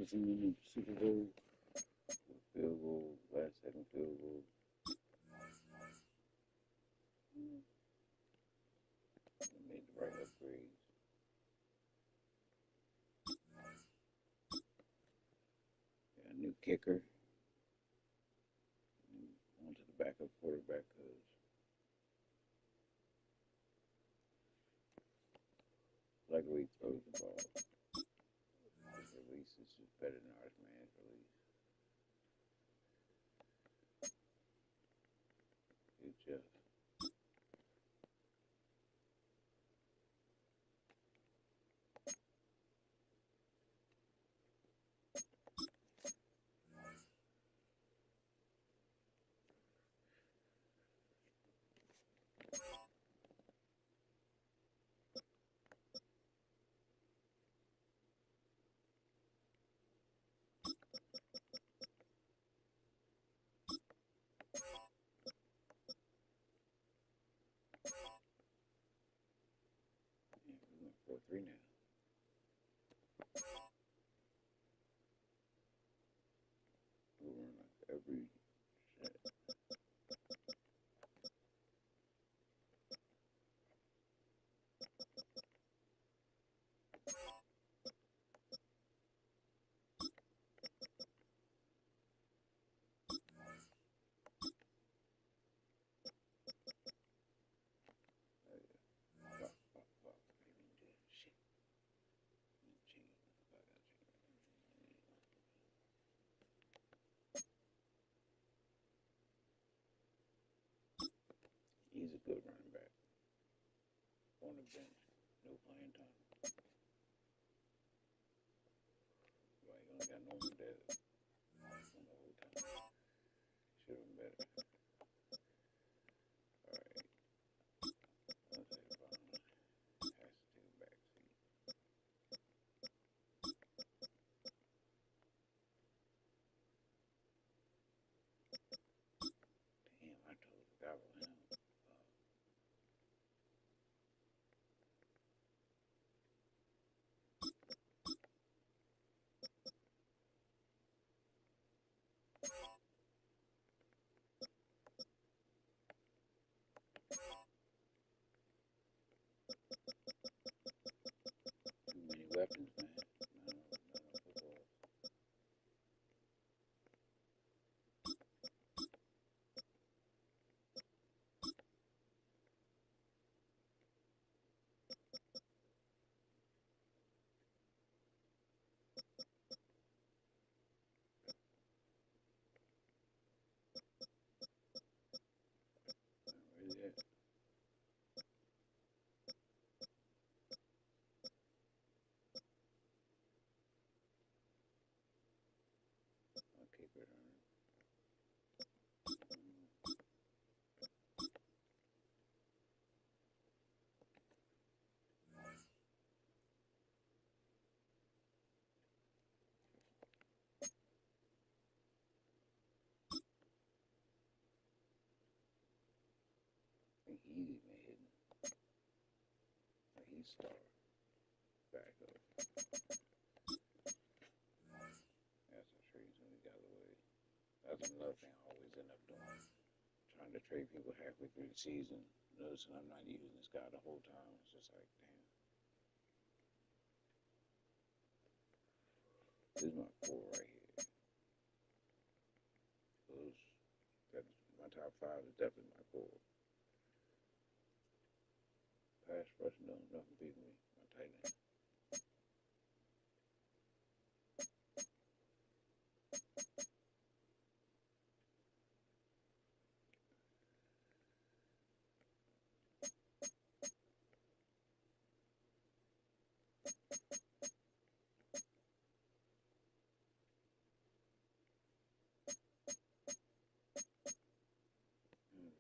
was in the Super Bowl. Field goal, last second field goal. They made the right upgrades. Got a new kicker. On to the backup quarterback because like the way he throws the ball. His release is just better than ours, man's release. Good job. Yeah, we went 4-3 now. We run like every shit. Fuck, fuck, fuck. Even do shit. He's a good running back. On the bench. No playing time. Well, he only got normal death on the whole time. Should have been better. Alright. Let's say the bottom. Has to take a back seat. Damn, I totally forgot about him. Too many weapons, man. Not on football. Where's that? I'll keep it on. I think easy, man, hitting. Like he's starved. Back up. That's a trade when he got away. That's another thing I always end up doing. Trying to trade people halfway through the season. Noticing I'm not using this guy the whole time. It's just like, damn. This is my core right here. Those, that's my top five is definitely my core. Pass rush, no, nothing beat me. My tight end. Mm.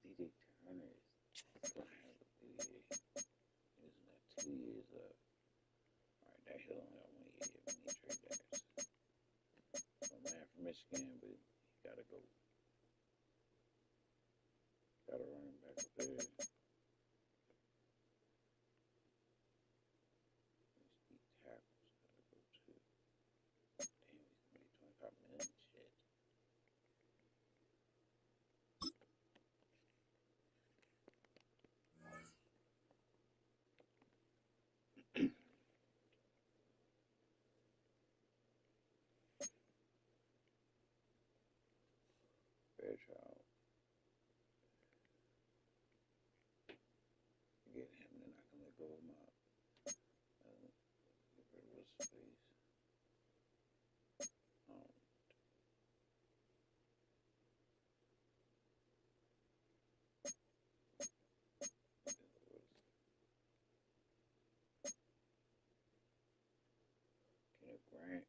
DJ Turner is gonna have a good year. He's got 2 years left. Alright, that hill only got 1 year. We need trade backs. So man from Michigan, but he gotta go. Got a running back up there. These tackles gotta go too. Damn, he's gonna be 25 million. Shit. Fairchild. Get him, then I can let go of my. Get rid of what's his face. Kenneth Grant.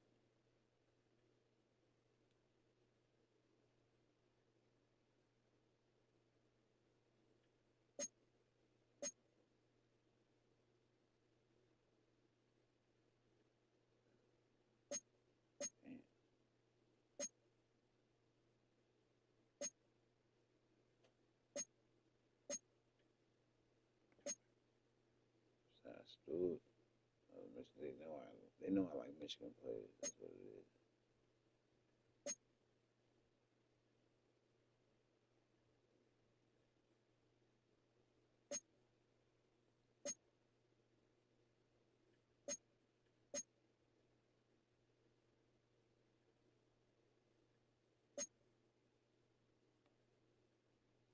I stood. They know I like Michigan players. That's what it is.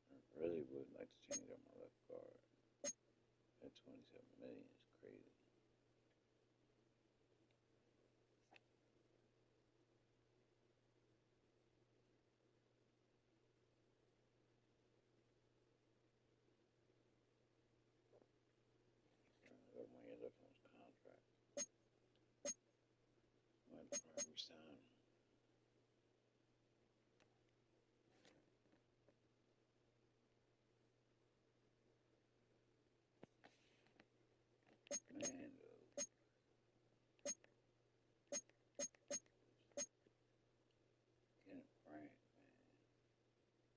I really would like to change up my left guard. At 27 million is crazy. I got 1 year left on his contract. I'm going to probably resign. Man, though. Kenneth Grant, man.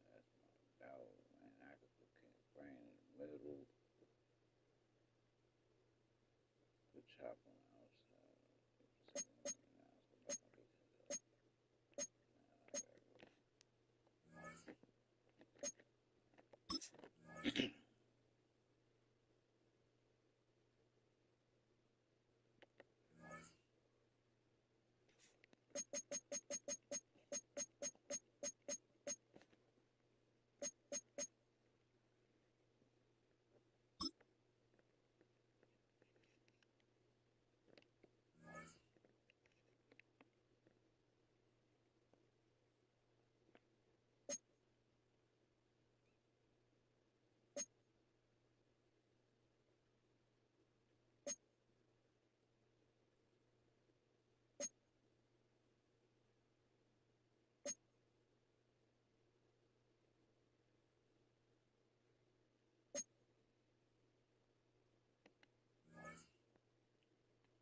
That's my dog, man. I could put Kenneth Grant in the middle. Put Chop on the outside.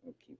We'll keep.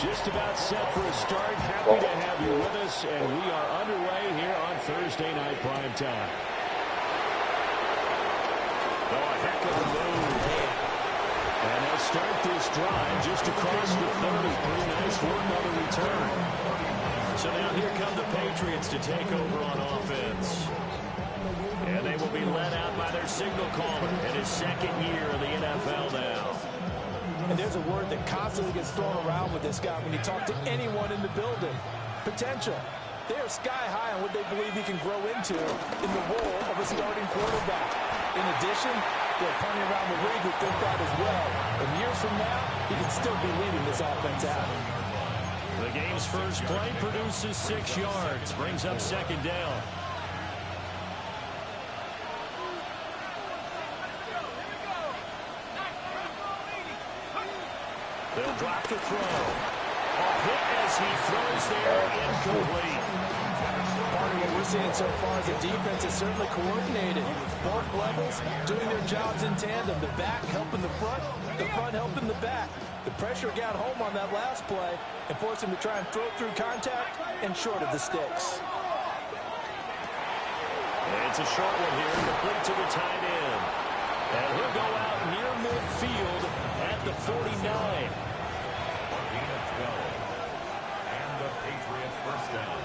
Just about set for a start. Happy to have you with us, and we are underway here on Thursday Night Primetime. Oh, a heck of a move. And they'll start this drive just across the 30. Pretty nice work on the return. So now here come the Patriots to take over on offense. And they will be led out by their signal caller in his second year in the NFL now. And there's a word that constantly gets thrown around with this guy when you talk to anyone in the building. Potential. They are sky high on what they believe he can grow into in the role of a starting quarterback. In addition, there are plenty around the league who think that as well. And years from now, he can still be leading this offense out. The game's first play produces 6 yards, brings up second down. They'll drop the throw. A hit as he throws there, incomplete. Part of what we're seeing so far is the defense is certainly coordinated. Both levels doing their jobs in tandem. The back helping the front helping the back. The pressure got home on that last play and forced him to try and throw through contact and short of the sticks. It's a short one here, complete to the tight end. And he'll go out near midfield at the 49. And the Patriots first down.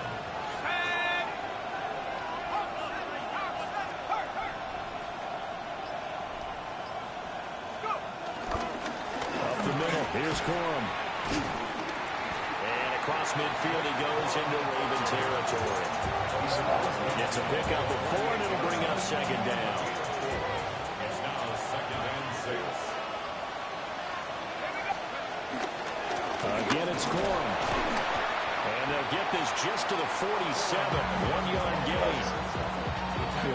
Up the middle, here's Corum. And across midfield he goes into Raven territory. Gets a pickup of 4, and it'll bring up second down. It's now second and 6. Again, it's Corum. And they'll get this just to the 47. 1-yard gain.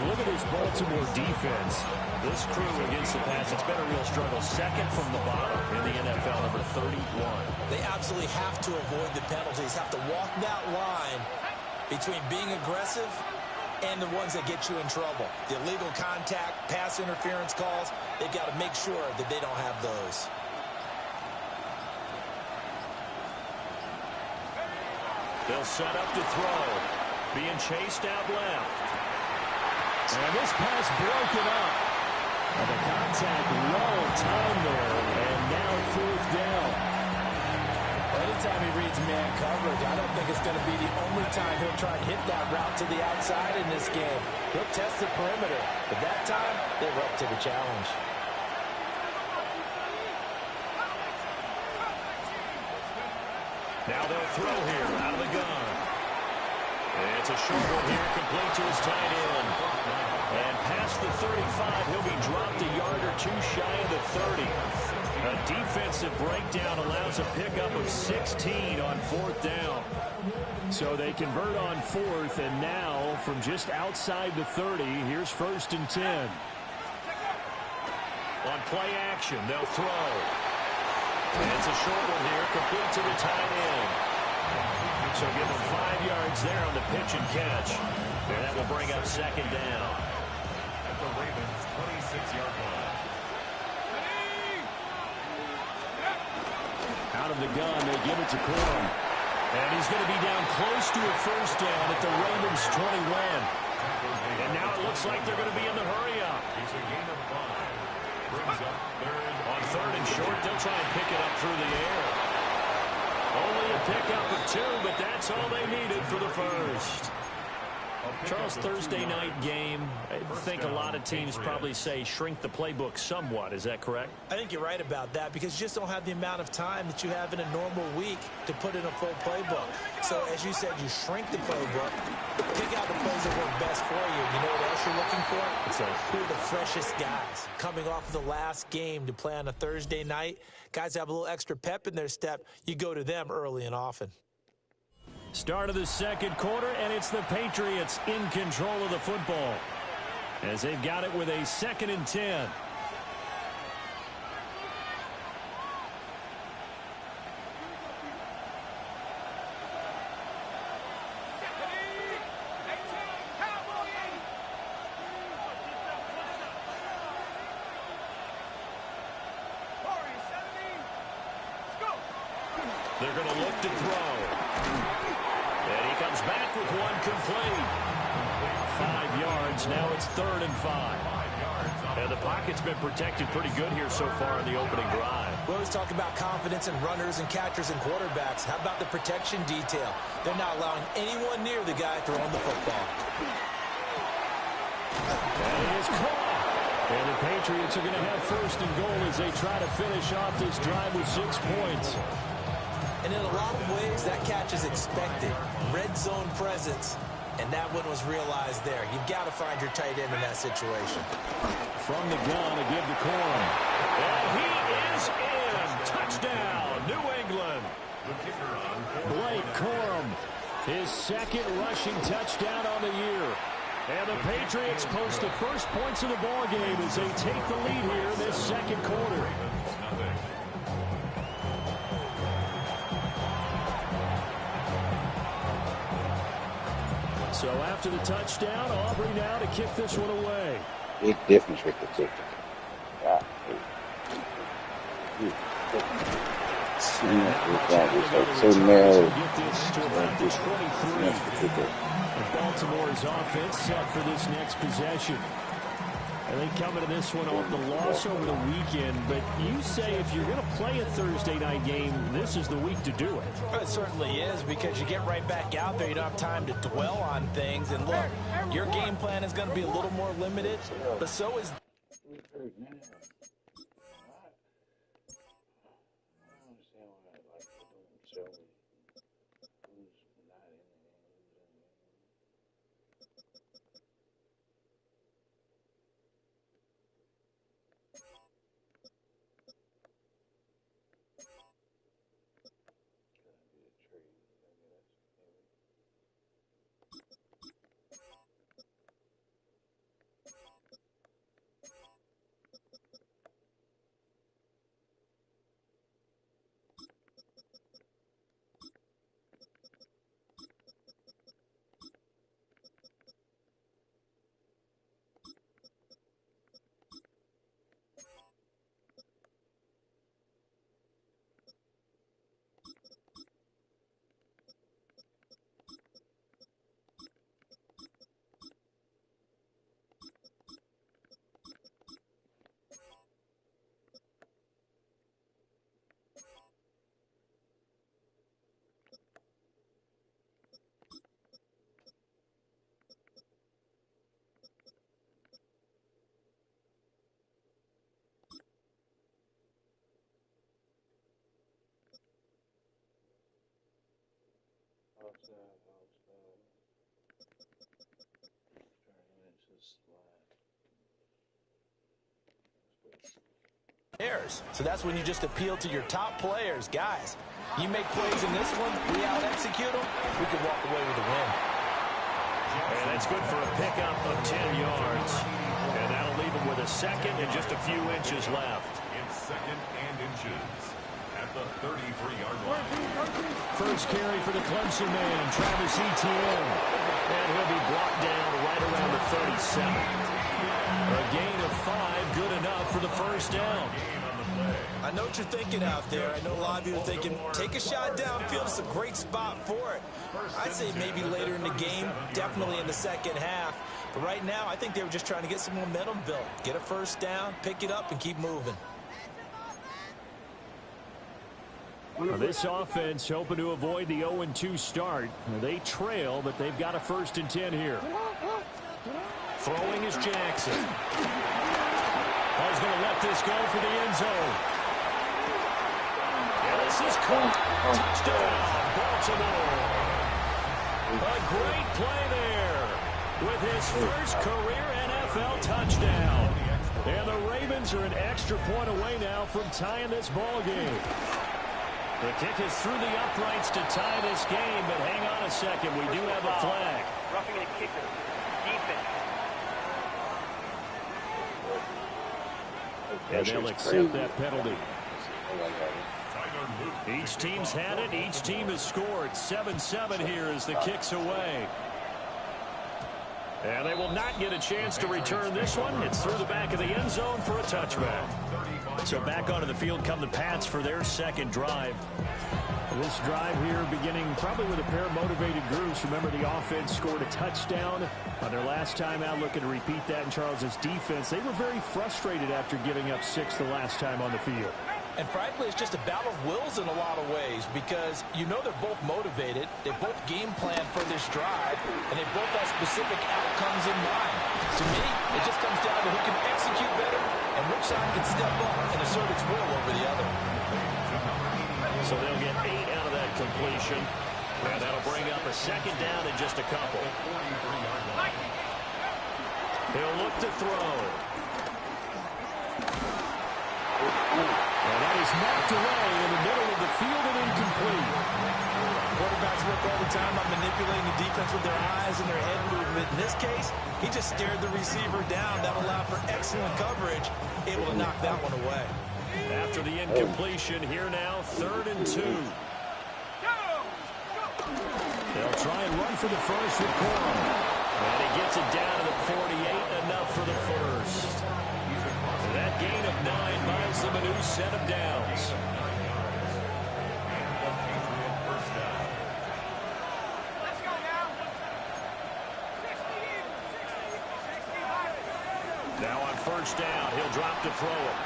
Look at this Baltimore defense. This crew against the pass, it's been a real struggle. Second from the bottom in the NFL, number 31. They absolutely have to avoid the penalties, have to walk that line between being aggressive and the ones that get you in trouble. The illegal contact, pass interference calls, they've got to make sure that they don't have those. They'll set up to throw. Being chased out left. And this pass broken up. And the contact well timed there. And now 4th down. Anytime he reads man coverage, I don't think it's going to be the only time he'll try and hit that route to the outside in this game. He'll test the perimeter, but that time, they were up to the challenge. Now they'll throw here out of the gun. It's a short one here, complete to his tight end. And past the 35, he'll be dropped a yard or two shy of the 30. A defensive breakdown allows a pickup of 16 on 4th down. So they convert on 4th, and now from just outside the 30, here's 1st and 10. On play action, they'll throw. And it's a short one here, complete to the tight end. So give them 5 yards there on the pitch and catch. And that will bring up 2nd down. At the Ravens' 26-yard line. Out of the gun, they give it to Corum. And he's going to be down close to a 1st down at the Ravens' 21. And now it looks like they're going to be in the hurry-up. It's a gain of 5. Brings up 3rd. On 3rd and short, they'll try and pick it up through the air. Only a pickup of 2, but that's all they needed for the 1st. Charles, Thursday night game, I think a lot of teams probably say shrink the playbook somewhat. Is that correct? I think you're right about that because you just don't have the amount of time that you have in a normal week to put in a full playbook. So, as you said, you shrink the playbook, pick out the plays that work best for you. You know what else you're looking for? Who are the freshest guys coming off of the last game to play on a Thursday night? Guys have a little extra pep in their step. You go to them early and often. Start of the 2nd quarter, and it's the Patriots in control of the football as they've got it with a 2nd and 10. They're going to look to throw. And he comes back with one complete. 5 yards. Now it's 3rd and 5. And the pocket's been protected pretty good here so far in the opening drive. We always talk about confidence in runners and catchers and quarterbacks. How about the protection detail? They're not allowing anyone near the guy throwing the football. And it is caught. And the Patriots are going to have 1st and goal as they try to finish off this drive with 6 points. And in a lot of ways, that catch is expected. Red zone presence. And that one was realized there. You've got to find your tight end in that situation. From the gun, a give to Corum. And he is in. Touchdown, New England. Blake Corum, his 2nd rushing touchdown on the year. And the Patriots post the first points of the ballgame as they take the lead here in this 2nd quarter. So after the touchdown, Aubrey now to kick this one away. Big difference with the kicker. God, so narrow. Get this to about the 23. And Baltimore's offense set for this next possession. I think coming to this one off the loss over the weekend, but you say if you're going to play a Thursday night game, this is the week to do it. Well, it certainly is because you get right back out there. You don't have time to dwell on things. And look, your game plan is going to be a little more limited, but so is... So that's when you just appeal to your top players. Guys, you make plays in this one, we out-execute them, we could walk away with a win. And that's good for a pickup of 10 yards. And that'll leave him with a second and just a few inches left. It's second and inches at the 33-yard line. First carry for the Clemson man, Travis Etienne. And he'll be brought down right around the 37. A gain of 5, good enough for the first down. I know what you're thinking out there. I know a lot of you are thinking, take a shot downfield. It's a great spot for it. I'd say maybe later in the game, definitely in the second half. But right now, I think they were just trying to get some momentum built. Get a first down, pick it up, and keep moving. This offense hoping to avoid the 0-2 start. They trail, but they've got a 1st and 10 here. Throwing is Jackson. He's going to let this go for the end zone. And this is caught. Touchdown, Baltimore. A great play there with his first career NFL touchdown. And the Ravens are an extra point away now from tying this ball game. The kick is through the uprights to tie this game, but hang on a second. We do have a flag. Roughing the kicker. Defense. And they'll accept that penalty. Each team's had it. Each team has scored. 7-7 here as the kick's away. And they will not get a chance to return this one. It's through the back of the end zone for a touchback. So back onto the field come the Pats for their second drive. This drive here beginning probably with a pair of motivated groups. Remember, the offense scored a touchdown on their last time out, looking to repeat that in Charles's defense. They were very frustrated after giving up 6 the last time on the field. And frankly, it's just a battle of wills in a lot of ways because you know they're both motivated. They both game plan for this drive, and they both have specific outcomes in mind. To me, it just comes down to who can execute better and which side can step up and assert its will over the other. So they'll get 8 out of that completion. And that'll bring up a second down in just a couple. He'll look to throw. And that is knocked away in the middle of the field and incomplete. Quarterbacks work all the time on manipulating the defense with their eyes and their head movement. In this case, he just stared the receiver down. That allowed for excellent coverage, able to knock that one away. After the incompletion, here now, 3rd and 2. They'll try and run for the first with Corum. And he gets it down to the 48, enough for the first. That gain of 9 buys them a new set of downs. Now on first down, he'll drop to throw it.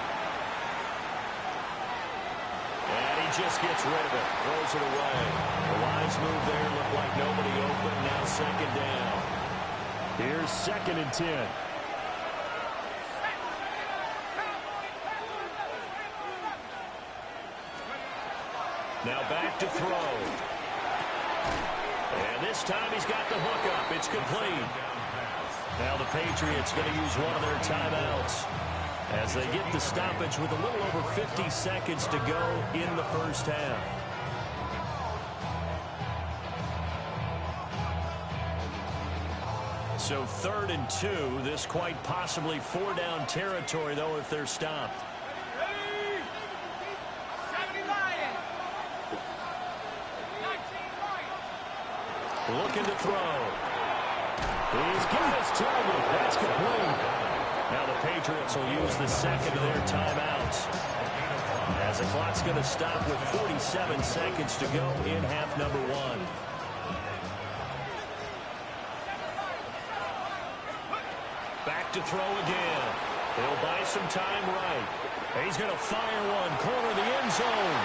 And he just gets rid of it, throws it away. The wise move there, looked like nobody open, now second down. Here's 2nd and 10. Now back to throw. And this time he's got the hook up. It's complete. Now the Patriots going to use one of their timeouts as they get the stoppage with a little over 50 seconds to go in the first half. So 3rd and 2. This quite possibly 4-down territory, though, if they're stopped. Looking to throw. He's got his target. That's complete. Now the Patriots will use the second of their timeouts as the clock's going to stop with 47 seconds to go in half number 1. Back to throw again. He'll buy some time right. He's going to fire one. Corner the end zone.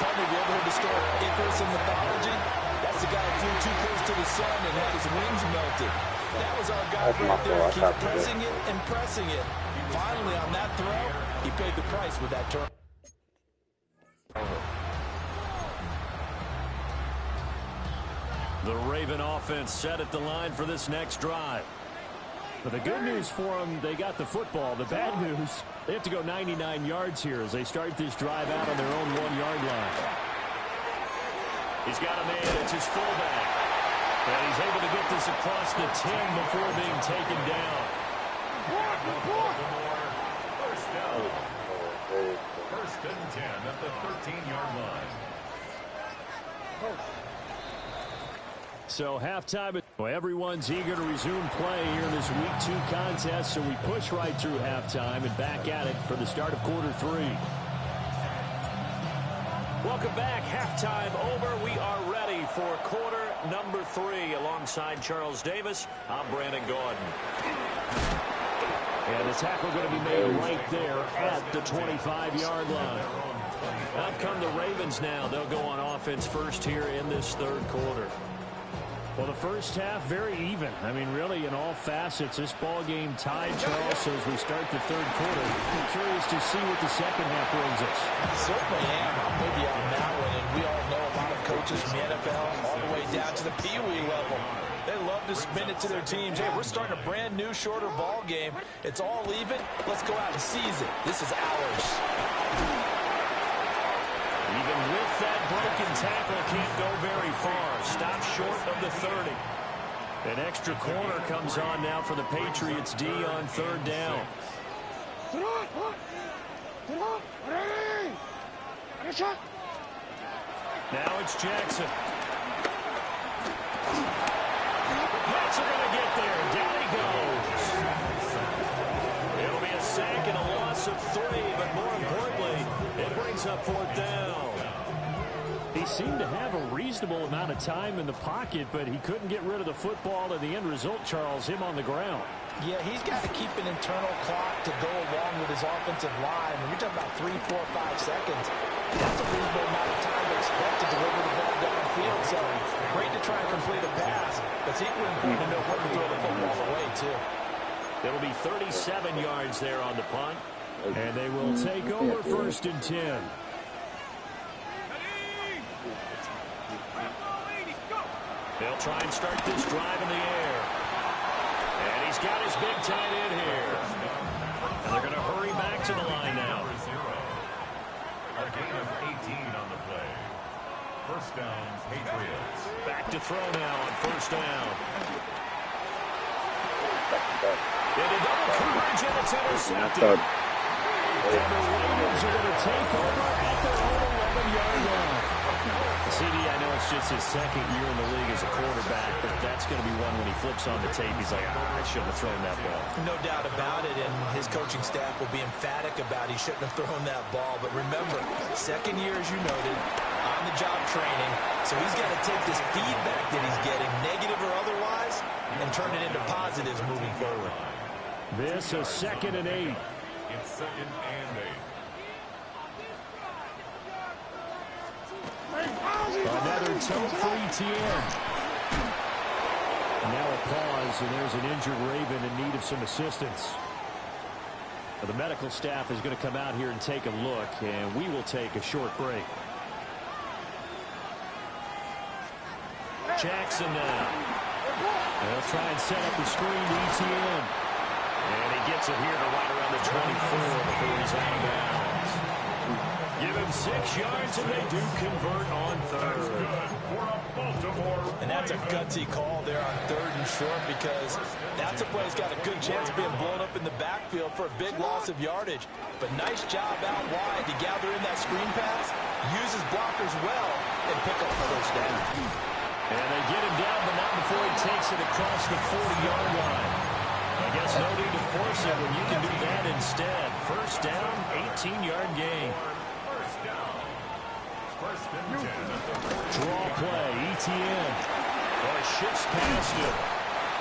Probably the other historic Icarus in mythology. That's the guy who flew too close to the sun and had his wings melted. That was our guy right there. Keep pressing it and pressing it. Finally, on that throw, he paid the price with that turn. The Raven offense set at the line for this next drive. But the good news for them, they got the football. The bad news, they have to go 99 yards here as they start this drive out on their own 1-yard line. He's got a man. It's his fullback. And he's able to get this across the 10 before being taken down. First down. First and 10 at the 13-yard line. So halftime, everyone's eager to resume play here in this Week 2 contest, so we push right through halftime and back at it for the start of quarter 3. Welcome back. Halftime over. We are ready for quarter number 3 alongside Charles Davis. I'm Brandon Gordon. And the tackle going to be made right there at the 25-yard line. Out come the Ravens now. They'll go on offense first here in this third quarter. Well, the first half, very even. I mean, really, in all facets, this ball game tied, Charles. So as we start the third quarter, I'm curious to see what the second half brings us. Certainly am. I'm with you on that one. And we all know a lot of coaches from the NFL all the way down to the Pee-wee level. They love to spin it to their teams. Hey, we're starting a brand new, shorter ball game. It's all even. Let's go out and seize it. This is ours. Even with that broken tackle, can't go very far. Stop short of the 30. An extra corner comes on now for the Patriots D on third down. Now it's Jackson. Jets are going to get there. Down he goes. It'll be a sack and a loss of 3, but more importantly, it brings up fourth down. He seemed to have a reasonable amount of time in the pocket, but he couldn't get rid of the football, and the end result, Charles, him on the ground. Yeah, he's got to keep an internal clock to go along with his offensive line. When you're talking about 3, 4, 5 seconds, that's a reasonable amount of time to expect to deliver the ball downfield. So great to try and complete a pass, but it's equally important to know when to throw the football away, too. It'll be 37 yards there on the punt, and they will take over first and 10. They'll try and start this drive in the air. And he's got his big tight end here. And they're going to hurry back to the line now. A gain of 18 on the play. First down, Patriots. Back to throw now on first down. Into double coverage, and it's intercepted. And the Ravens are going to take over at their own 11-yard line. CD, I know it's just his second year in the league as a quarterback, but that's going to be one when he flips on the tape. He's like, I shouldn't have thrown that ball. No doubt about it, and his coaching staff will be emphatic about he shouldn't have thrown that ball. But remember, second year, as you noted, on-the-job training, so he's got to take this feedback that he's getting, negative or otherwise, and turn it into positives moving forward. This is 2nd and 8. It's 2nd and 8. Another toe for ETN. Now a pause, and there's an injured Raven in need of some assistance. The medical staff is going to come out here and take a look, and we will take a short break. Jackson now. They'll try and set up the screen to ETN. And he gets it here to right around the 24 before he's out of bounds. Give him 6 yards, and they do convert on third. And that's a gutsy call there on 3rd and short, because that's a play that's got a good chance of being blown up in the backfield for a big loss of yardage. But nice job out wide to gather in that screen pass, use his blockers well, and pick up the first down. And they get him down, but not before he takes it across the 40-yard line. I guess no need to force it when you can do that instead. First down, 18-yard gain. Draw play, ETN. Oh, he shifts past him.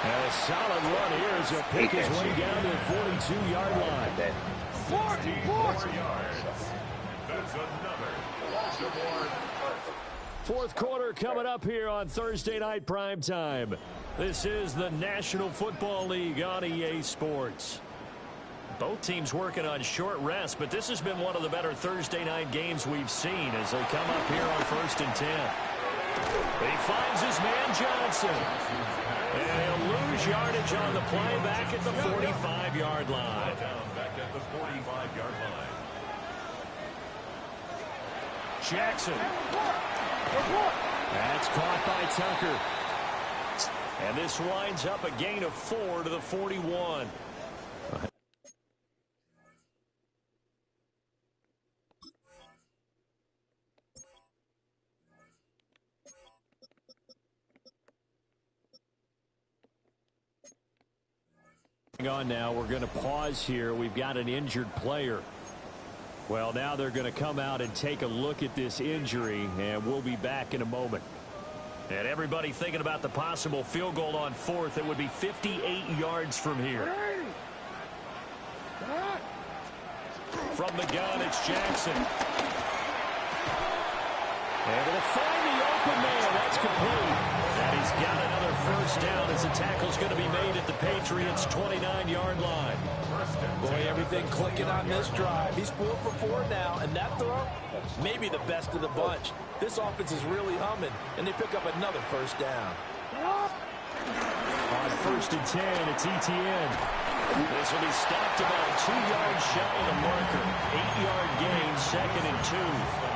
And a solid run here as he'll pick his way down to the 42-yard line. 44 yards. That's another Baltimore. Fourth quarter coming up here on Thursday Night Primetime. This is the National Football League on EA Sports. Both teams working on short rest, but this has been one of the better Thursday night games we've seen as they come up here on 1st and 10. He finds his man Johnson. And he'll lose yardage on the play back at the 45-yard line. Back at the 45-yard line. Jackson. That's caught by Tucker. And this winds up a gain of 4 to the 41. Hang on now, we're going to pause here. We've got an injured player. Well, now they're going to come out and take a look at this injury, and we'll be back in a moment. And everybody thinking about the possible field goal on fourth. It would be 58 yards from here. From the gun, it's Jackson. Able to find the open man. That's complete. And he's got another first down as the tackle's going to be made at the Patriots' 29-yard line. Boy, everything clicking on this drive. He's 4 for 4 now, and that throw, maybe the best of the bunch. This offense is really humming, and they pick up another first down. On 1st and 10, it's Etienne. This will be stopped about 2 yards shy of the marker. 8-yard gain, 2nd and 2.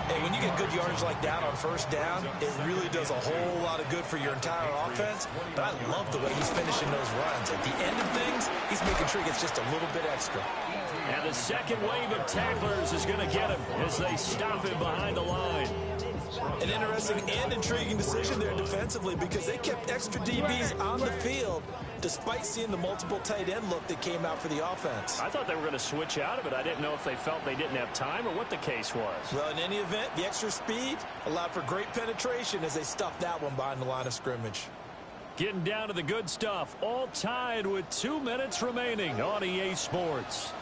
Hey, when you get good yardage like that on first down, it really does a whole lot of good for your entire offense. But I love the way he's finishing those runs. At the end of things, he's making sure he gets just a little bit extra. And the second wave of tacklers is going to get him as they stop him behind the line. An interesting and intriguing decision there defensively because they kept extra DBs on the field despite seeing the multiple tight end look that came out for the offense. I thought they were going to switch out of it. I didn't know if they felt they didn't have time or what the case was. Well, in any event, the extra speed allowed for great penetration as they stuffed that one behind the line of scrimmage. Getting down to the good stuff, all tied with 2 minutes remaining on EA Sports.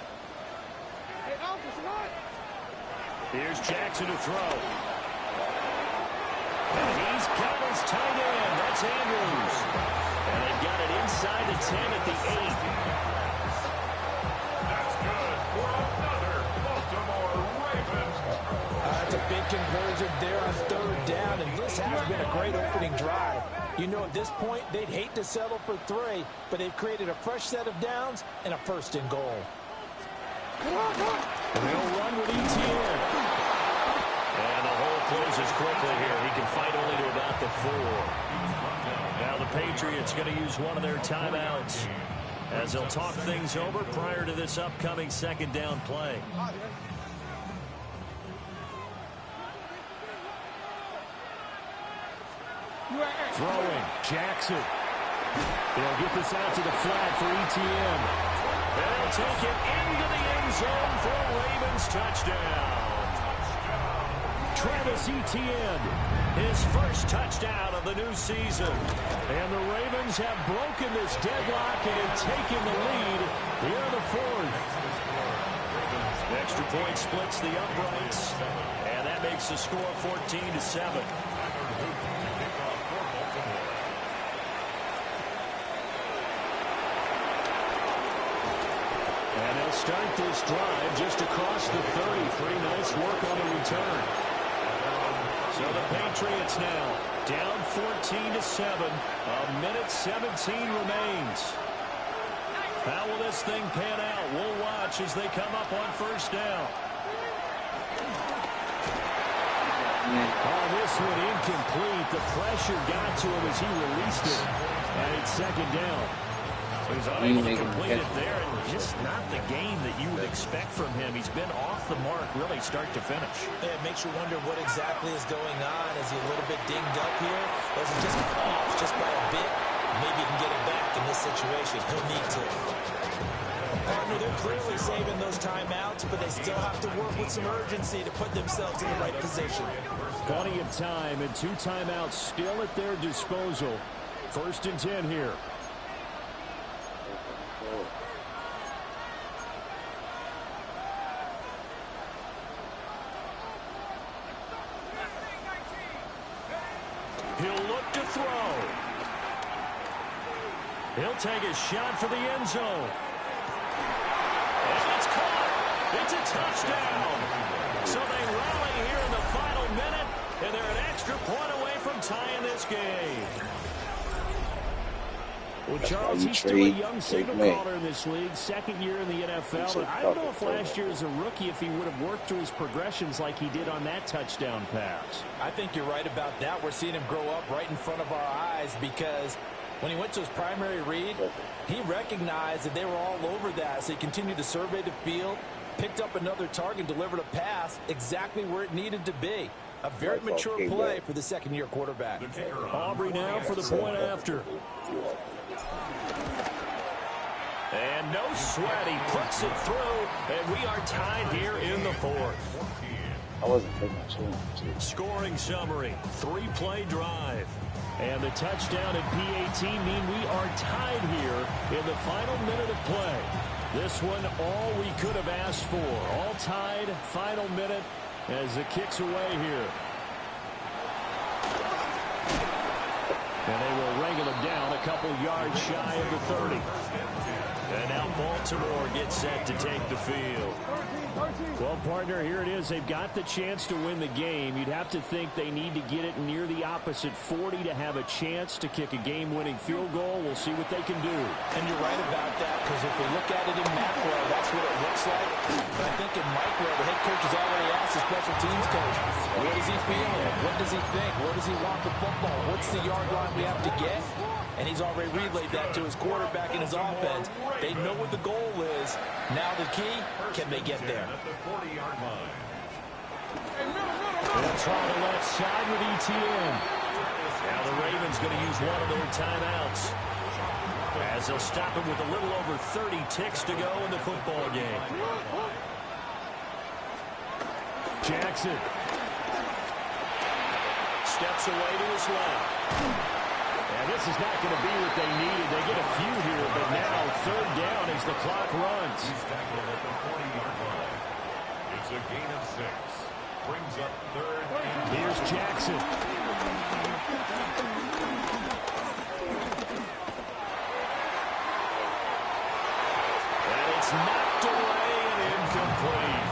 Here's Jackson to throw. And he's got his tight end. That's Andrews. And they've got it inside the 10 at the 8. That's good for another Baltimore Ravens. That's a big conversion there on 3rd down, and this has been a great opening drive. You know, at this point, they'd hate to settle for 3, but they've created a fresh set of downs and a 1st and goal. And they'll run with Etienne. And the hole closes quickly here. He can fight only to about the 4. Now the Patriots going to use one of their timeouts as they'll talk things over prior to this upcoming 2nd down play. Throwing, Jackson. They'll get this out to the flat for Etienne. They'll take it into the end zone for a Ravens touchdown. Travis Etienne, his first touchdown of the new season. And the Ravens have broken this deadlock and have taken the lead here in the 4th. Extra point splits the uprights, and that makes the score 14-7. And they'll start this drive just across the 30. Pretty nice work on the return. So the Patriots now down 14-7. A minute 17 remains. How will this thing pan out? We'll watch as they come up on 1st down. Oh, this one incomplete. The pressure got to him as he released it. And it's 2nd down. So he's unable to complete it there. And just not the game that you would expect from him. He's been off the mark really start to finish. Yeah, it makes you wonder what exactly is going on. Is he a little bit dinged up here? Or is he just off just by a bit? Maybe he can get it back in this situation. He'll need to. Partner, they're clearly saving those timeouts, but they still have to work with some urgency to put themselves in the right position. Plenty of time and 2 timeouts still at their disposal. 1st and 10 here. He'll look to throw. He'll take a shot for the end zone. And it's caught. It's a touchdown. So they rally here in the final minute, And they're an extra point away from tying this game. Well, Charles, he's still a young signal caller in this league, second year in the NFL. But I don't know if last year as a rookie, if he would have worked through his progressions like he did on that touchdown pass. I think you're right about that. We're seeing him grow up right in front of our eyes because when he went to his primary read, he recognized that they were all over that. So he continued to survey the field, picked up another target, delivered a pass exactly where it needed to be. A very mature play for the second-year quarterback. Aubrey now for the point after. And no sweat. He puts it through, and we are tied here in the fourth. I wasn't taking my chance. Scoring summary, 3-play drive. And the touchdown and PAT mean we are tied here in the final minute of play. This one, all we could have asked for. All tied, final minute as the kick's away here. And they will wrangle him down a couple yards shy of the 30. And now Baltimore gets set to take the field. Well, partner, here it is. They've got the chance to win the game. You'd have to think they need to get it near the opposite 40 to have a chance to kick a game-winning field goal. We'll see what they can do. And you're right about that, because if we look at it in macro, that's what it looks like. But I think in micro, the head coach has already asked the special teams coach, what is he feeling? What does he think? Where does he want the football? What's the yard line we have to get? And he's already relayed that to his quarterback and his offense. They know what the goal is. Now the key, can they get there? They'll try the left side with ETN. Now the Ravens going to use one of their timeouts, as they'll stop him with a little over 30 ticks to go in the football game. Jackson steps away to his left. And this is not going to be what they needed. They get a few here, but now third down as the clock runs. He's tackled at the 40-yard line. It's a gain of 6. Brings up third. Here's Jackson. And it's knocked away and incomplete.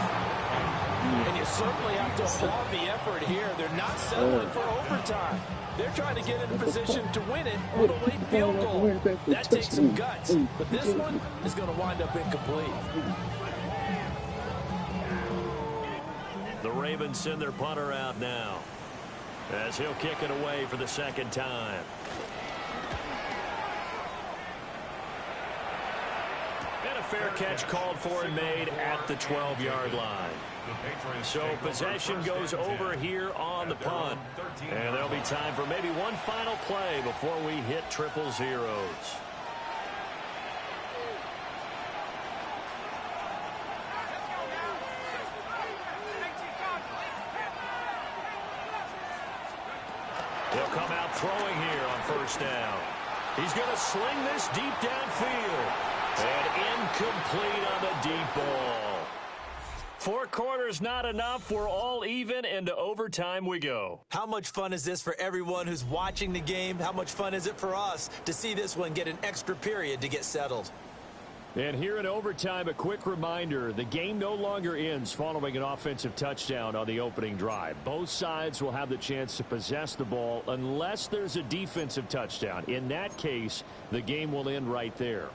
And you certainly have to applaud the effort here. They're not settling for overtime. They're trying to get in a position to win it with a late field goal. That takes some guts. But this one is going to wind up incomplete. The Ravens send their punter out now, as he'll kick it away for the second time. And a fair catch called for and made at the 12-yard line. So possession goes over here on the punt. And there'll be time for maybe one final play before we hit triple zeros. He'll come out throwing here on first down. He's going to sling this deep downfield. And incomplete on the deep ball. 4 quarters not enough. We're all even, and to overtime we go. How much fun is this for everyone who's watching the game? How much fun is it for us to see this one get an extra period to get settled? And here in overtime, a quick reminder, the game no longer ends following an offensive touchdown on the opening drive. Both sides will have the chance to possess the ball unless there's a defensive touchdown. In that case, the game will end right there.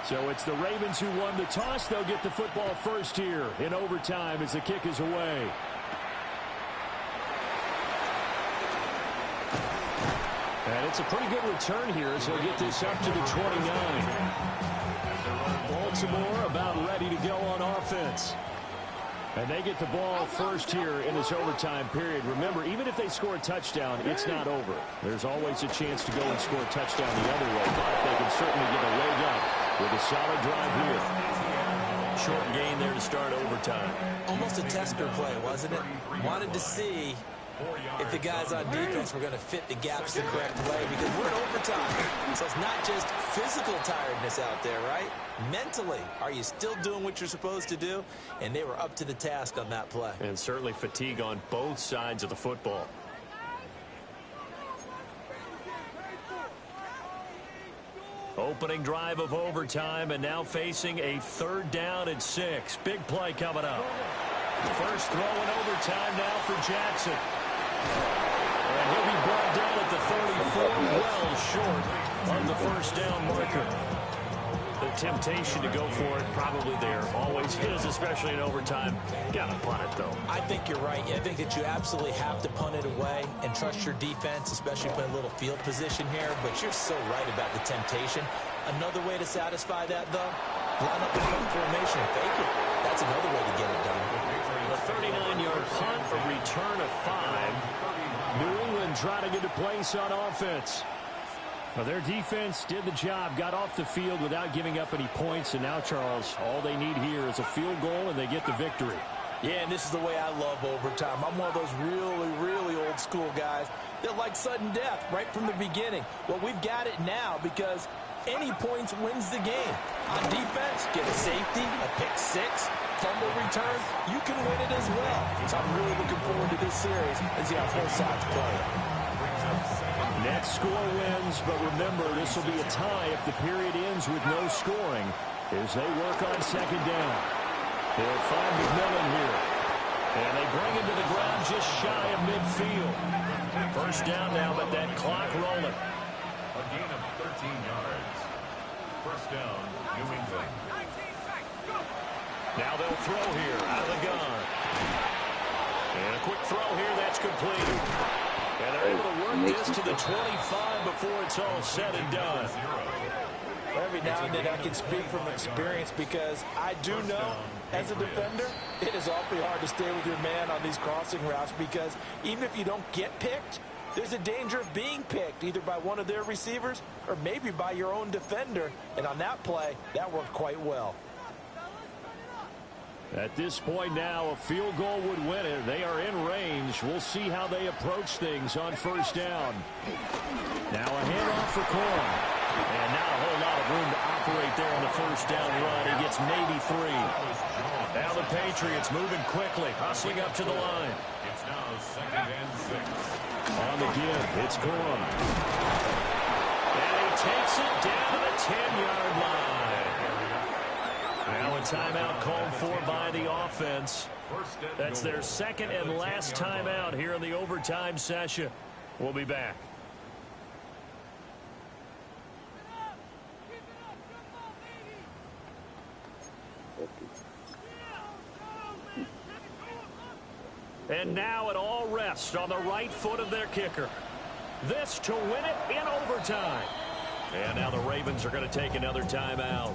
So it's the Ravens who won the toss. They'll get the football first here in overtime as the kick is away. And it's a pretty good return here as he'll get this up to the 29. Baltimore about ready to go on offense. And they get the ball first here in this overtime period. Remember, even if they score a touchdown, it's not over. There's always a chance to go and score a touchdown the other way, but they can certainly get a leg up with a solid drive here. Short gain there to start overtime. Almost a tester play, wasn't it? Wanted to see if the guys on defense were going to fit the gaps the correct way, because we're in overtime. So it's not just physical tiredness out there, right? Mentally, are you still doing what you're supposed to do? And they were up to the task on that play. And certainly fatigue on both sides of the football. Opening drive of overtime, and now facing a 3rd down and 6. Big play coming up. First throw in overtime now for Jackson. And he'll be brought down at the 34, well short of the first down marker. The temptation to go for it probably there. Always is, especially in overtime. Got to punt it, though. I think you're right. I think that you absolutely have to punt it away and trust your defense, especially put a little field position here. But you're so right about the temptation. Another way to satisfy that, though, line up in punt formation and fake it. That's another way to get it done. A 39-yard punt, a return of 5. New England trying to get a place on offense. Well, their defense did the job, got off the field without giving up any points, and now, Charles, all they need here is a field goal, and they get the victory. Yeah, and this is the way I love overtime. I'm one of those really, really old school guys that like sudden death right from the beginning. Well, we've got it now because any points wins the game. On defense, get a safety, a pick 6, fumble return, you can win it as well. So I'm really looking forward to this series and see how both sides play. Next score wins, but remember, this will be a tie if the period ends with no scoring as they work on 2nd down. They'll find McMillan here. And they bring him to the ground just shy of midfield. First down now, but that clock rolling. A gain of 13 yards. First down, New England. Now they'll throw here out of the gun. And a quick throw here, that's complete. And they're able to work this to the 25 before it's all said and done. Every now and then I can speak from experience because I do know, as a defender, it is awfully hard to stay with your man on these crossing routes because even if you don't get picked, there's a danger of being picked either by one of their receivers or maybe by your own defender. And on that play, that worked quite well. At this point now, a field goal would win it. They are in range. We'll see how they approach things on first down. Now a handoff for Corum. And not a whole lot of room to operate there on the first down run. He gets maybe 3. Now the Patriots moving quickly, hustling up to the line. It's now 2nd and 6. On the give, it's Corum. And he takes it down to the 10-yard line. Now a timeout called for by the offense. That's their 2nd and last timeout here in the overtime session. We'll be back. And now it all rests on the right foot of their kicker. This to win it in overtime. And now the Ravens are going to take another timeout.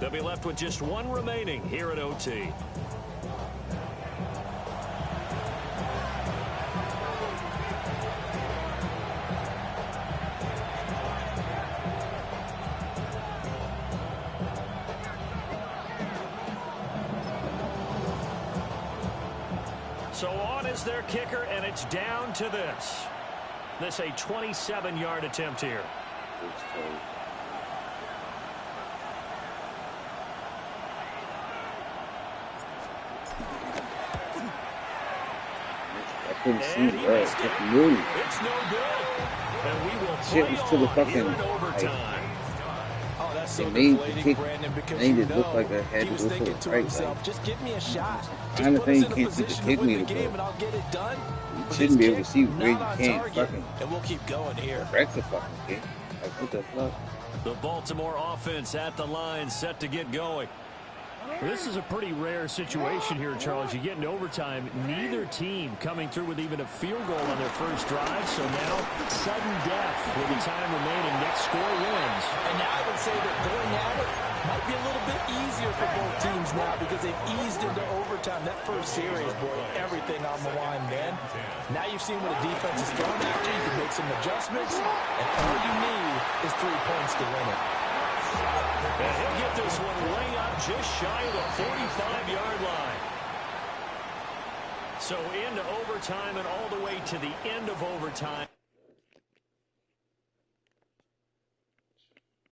They'll be left with just 1 remaining here at OT. So on is their kicker, and it's down to this. This a 27-yard attempt here. I couldn't see that. It's moving. It's no good. And we will Shit play was to the on fucking here in overtime. Oh, that's so They made the deflating, kick. Brandon, because They you just looked know like I had he to was go for thinking the to right. himself, Like, just give me a shot. I Just understand put us you in a can't see the position kick to win the meter, game, but and I'll get it done. you But shouldn't this be able to kick, see where you not on can't target, fucking and we'll keep going here. wreck the fucking kick. Like, what the fuck? The Baltimore offense at the line, set to get going. This is a pretty rare situation here, Charles. You get into overtime, neither team coming through with even a field goal on their first drive. So now, sudden death with the time remaining. Next score wins. And now I would say that going at it might be a little bit easier for both teams now because they've eased into overtime. That first series, boy, everything on the line, man. Now you've seen what a defense is thrown at you. You can make some adjustments, and all you need is 3 points to win it. And he'll get this one way up just shy of the 45-yard line. So into overtime and all the way to the end of overtime.